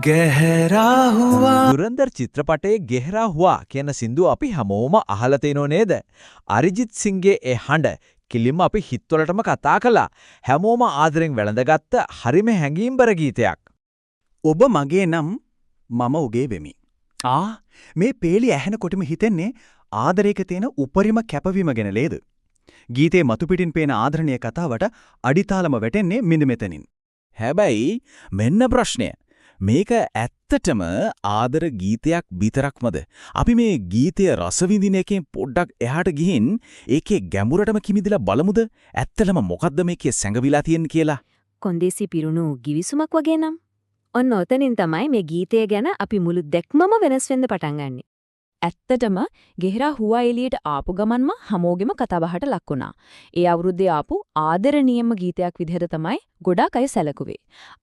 गहरा हुआ දුරන්දර් චිත්‍රපටයේ ගෙහරා හුවා කියන සින්දුව අපි හැමෝම අහලා තියෙනව නේද? අරිජිත් සිංගේ ඒ හඬ කිලිම අපි හිතවලටම කතා කළා. හැමෝම ආදරෙන් වැළඳගත්ත හරිම හැඟීම්බර ගීතයක්. ඔබ මගේ නම් මම උගේ වෙමි. මේ පේලි ඇහෙනකොටම හිතෙන්නේ ආදරයක තියෙන උපරිම කැපවීම ගැන නේද? ගීතේ මතුපිටින් පේන ආදරණීය කතාවට අඩිතාලම වැටෙන්නේ මිඳ මෙතනින්. හැබැයි මෙන්න ප්‍රශ්නය. මේක ඇත්තටම ආදර ගීතයක් විතරක්මද? අපි මේ ගීතය රස විඳින එකෙන් පොඩ්ඩක් එහාට ගිහින් ඒකේ ගැඹුරටම කිමිදලා බලමුද? ඇත්තටම මොකද්ද මේකේ සැඟවිලා තියෙන්නේ කියලා? කොන්දේසි පිරුණු ගිවිසුමක් වගේ නම්. ඔන්න ඔතනින් තමයි මේ ගීතය ගැන අපි මුළු දැක්මම වෙනස් වෙන්න පටන් ගන්නෙ. ඇත්තටම ගෙහරා හුවා එළියට ආපු ගමන්ම හැමෝගෙම කතාබහට ලක් වුණා. ඒ අවුරුද්දේ ආපු ආදරණීයම ගීතයක් විදිහට තමයි ගොඩාක් අය සැලකුවේ.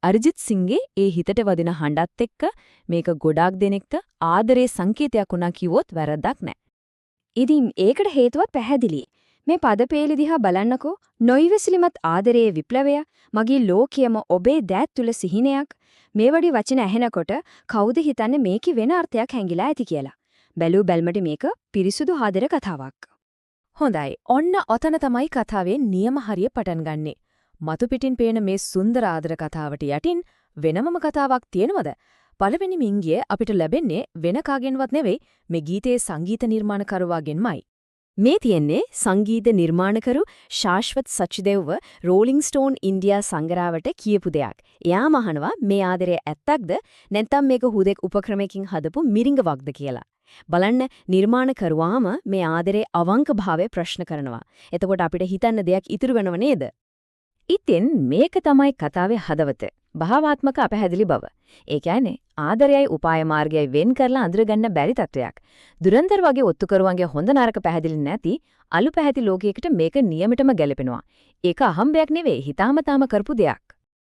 අරිජිත් සිංගේ ඒ හිතට වදින හඬත් එක්ක මේක ගොඩාක් දෙනෙක්ට ආදරේ සංකේතයක් වුණා කිව්වොත් වැරද්දක් නැහැ. ඉතින් ඒකට හේතුවත් පැහැදිලි. මේ පදපේලි දිහා බලන්නකෝ. නොයිවසිලිමත් ආදරයේ විප්ලවය, මගේ ලෝකයම ඔබේ දෑත් තුල සිහිනයක්. මේ වගේ වචන ඇහෙනකොට කවුද හිතන්නේ මේකේ වෙන අර්ථයක් හැංගිලා ඇති කියලා? බැලූ බැල්මට මේක පිරිසුදු ආදර කතාවක්. හොඳයි. ඔන්න ඔතන තමයි කතාවේ නියම හරිය පටන් ගන්නෙ. මතු පිටින් පේන මේ සුන්දර ආදර කතාවට යටින් වෙනමම කතාවක් තියෙනවද? පළවෙනි මිංගිය අපිට ලැබෙන්නේ වෙන කාගෙන්වත් නෙවෙයි මේ ගීතයේ සංගීත නිර්මාණකරුවාගෙන්මයි. මේ තියෙන්නේ සංගීත නිර්මාණකරු ශාශ්වත් සච්චිදෙව්ව රෝලිං ස්ටෝන් ඉන්දියා සංගරාවට කියපු දෙයක්. එයා මහනවා මේ ආදරය ඇත්තක්ද නැත්නම් මේක හුදෙක් උපක්‍රමයකින් හදපු මිරිඟවක්ද කියලා. බලන්න නිර්මාණකරුවාම මේ ආදරේ අවංක භාවය ප්‍රශ්න කරනවා. එතකොට අපිට හිතන්න දෙයක් ඉතුරු වෙනව නේද? ඉතින් මේක තමයි කතාවේ හදවත. භාවාත්මක අපැහැදිලි බව. ඒ කියන්නේ ආදරයයි උපාය මාර්ගයයි වෙන් කරලා අඳුරගන්න බැරි තත්වයක්. දුරන්දර වගේ ඔත්තුකරුවන්ගේ හොඳ නරක පැහැදිලි නැති අලු පැහැති ලෝකයකට මේක නියමිතම ගැලපෙනවා. ඒක අහම්බයක් නෙවෙයි හිතාමතාම කරපු දෙයක්.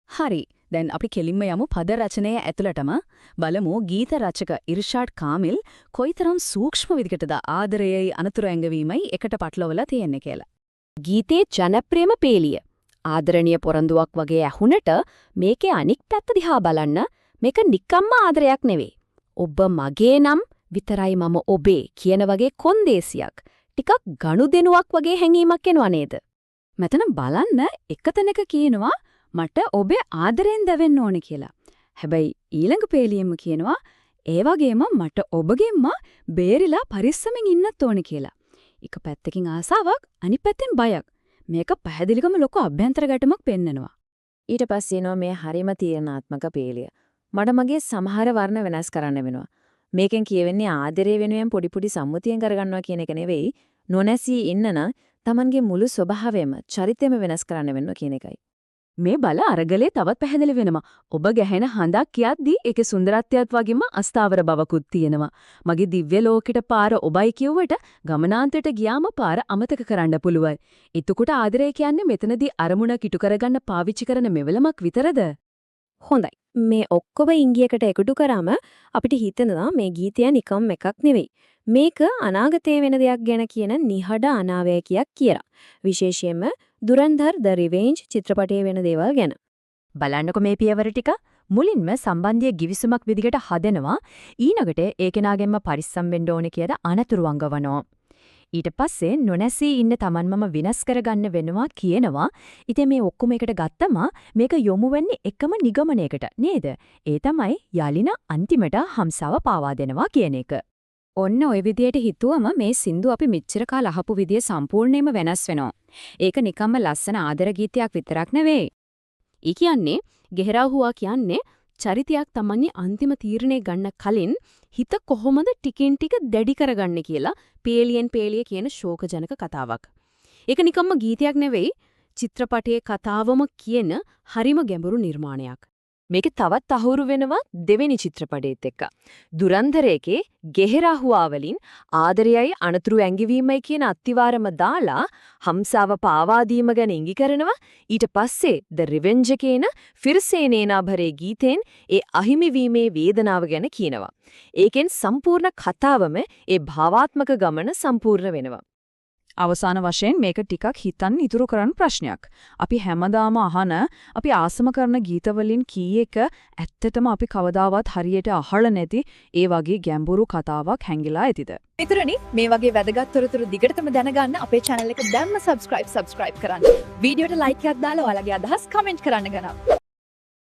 හරි. දැන් අපි කෙලින්ම යමු පද රචනයේ ඇතුළටම බලමු ගීත රචක ඉර්ෂාඩ් කාමිල් කොයිතරම් සූක්ෂම විදිහටද ආදරයයි අනතුරු ඇඟවීමයි එකට පටලවලා තියෙන්නේ කියලා. ගීතේ ජනප්‍රියම පේලිය. ආදරණීය පොරොන්දුවක් වගේ ඇහුනට මේකේ අනික් පැත්ත දිහා බලන්න මේක නිකම්ම ආදරයක් නෙවෙයි. ඔබ මගේ නම් විතරයි මම ඔබේ කියන වගේ කොන්දේසියක්. ටිකක් ගනුදෙනුවක් වගේ හැඟීමක් එනවා නේද? මෙතන බලන්න එකතැනක කියනවා මට ඔබේ ආදරෙන් දැවෙන්න ඕනේ කියලා. හැබැයි ඊළඟ පේලියෙම කියනවා ඒ වගේම මට ඔබගෙන්ම බේරිලා පරිස්සමෙන් ඉන්නත් ඕනේ කියලා. එක පැත්තකින් ආසාවක් අනිත් පැත්තෙන් බයක්. මේක පැහැදිලිකම ලොකු අභ්‍යන්තර ගැටමක් පෙන්නනවා. ඊට පස්සේ එනවා මේ හරිම තීරණාත්මක පේලිය. මට මගේ සමහර වර්ණ වෙනස් කරන්න වෙනවා. මේකෙන් කියවෙන්නේ ආදරය වෙනුවෙන් පොඩි පොඩි සම්මුතියෙන් කරගන්නවා කියන එක නෙවෙයි. නොනැසී ඉන්න නම් Tamanගේ මුළු ස්වභාවයම චරිතෙම වෙනස් කරන්න වෙනවා කියන එකයි. මේ බල අරගලේ තවත් පැහැදිලි වෙනවා. ඔබ ගැහෙන හඳක් කියද්දී ඒකේ සුන්දරත්වයත් වගේම අස්ථාවර බවකුත් තියෙනවා. මගේ දිව්‍ය ලෝකෙට පාර ඔබයි කියුවට ගමනාන්තයට ගියාම පාර අමතක කරන්න පුළුවන්. එතකොට ආදරය කියන්නේ මෙතනදී අරමුණ කිටු කරගන්න පාවිච්චි කරන මෙවලමක් විතරද? හොඳයි. මේ ඔක්කොම ඉංගියකට එකතු කරාම අපිට හිතෙනවා මේ ගීතය නිකම් එකක් නෙවෙයි. මේක අනාගතයේ වෙන දෙයක් ගැන කියන නිහඬ අනාවැකියක් කියලා. විශේෂයෙන්ම දුරන්දර් ද රිවෙන්ජ් චිත්‍රපටයේ වෙන දේවල් ගැන. බලන්නකො මේ පියවර ටික මුලින්ම සම්බන්ධය ගිවිසුමක් විදිහට හදනවා. ඊළඟට ඒ කෙනාගෙන්ම පරිස්සම් වෙන්න ඕනේ කියලා අනතුරු අංගවනවා. ඊට පස්සේ නොනැසී ඉන්න Tamanමම විනාශ කරගන්න වෙනවා කියනවා. ඉතින් මේ ඔක්කොම එකට ගත්තම මේක යොමු වෙන්නේ එකම නිගමනයකට නේද? ඒ තමයි යාලින අන්තිමට හම්සාව පාවා දෙනවා කියන එක. ඔන්න ඔය විදියට හිතුවම මේ සින්දු අපි මෙච්චර කාල අහපු විදිය සම්පූර්ණයෙන්ම වෙනස් වෙනවා. ඒක නිකම්ම ලස්සන ආදර ගීතයක් විතරක් නෙවෙයි. ඒ කියන්නේ ගෙහරා හුවා කියන්නේ චරිතයක් තමන්ගේ අන්තිම තීරණය ගන්න කලින් හිත කොහොමද ටිකින් ටික දැඩි කරගන්නේ කියලා පේලියෙන් පේලිය කියන ශෝකජනක කතාවක්. ඒක නිකම්ම ගීතයක් නෙවෙයි චිත්‍රපටයේ කතාවම කියන හරිම ගැඹුරු නිර්මාණයක්. මේක තවත් අහුරු වෙනවා දෙවෙනි චිත්‍රපටයේත් එක්ක. දුරන්දරයේ ගෙහෙරා හුවා වලින් ආදරයයි අනතුරු ඇඟවීමයි කියන අත්තිවාරම දාලා හම්සාව පාවා දීම ගැන ඉඟි කරනවා. ඊට පස්සේ ද රිවෙන්ජ් කියන ෆිර්සේනේනා භරේ ගීතෙන් ඒ අහිමි වීමේ වේදනාව ගැන කියනවා. ඒකෙන් සම්පූර්ණ කතාවම ඒ භාවාත්මක ගමන සම්පූර්ණ වෙනවා. අවසාන වශයෙන් මේක ටිකක් හිතන්න ඉතුරු කරන ප්‍රශ්නයක්. අපි හැමදාම අහන අපි ආසම කරන ගීතවලින් කීයක ඇත්තටම අපි කවදාවත් හරියට අහලා නැති ඒ වගේ ගැඹුරු කතාවක් හැංගිලා ඇතිද? මිතුරනි මේ වගේ වැදගත් තොරතුරු දිගටම දැනගන්න අපේ channel එක දැම්ම subscribe කරන්න. වීඩියෝට like එකක් දාලා ඔයාලගේ අදහස් comment කරන්න ගන්න.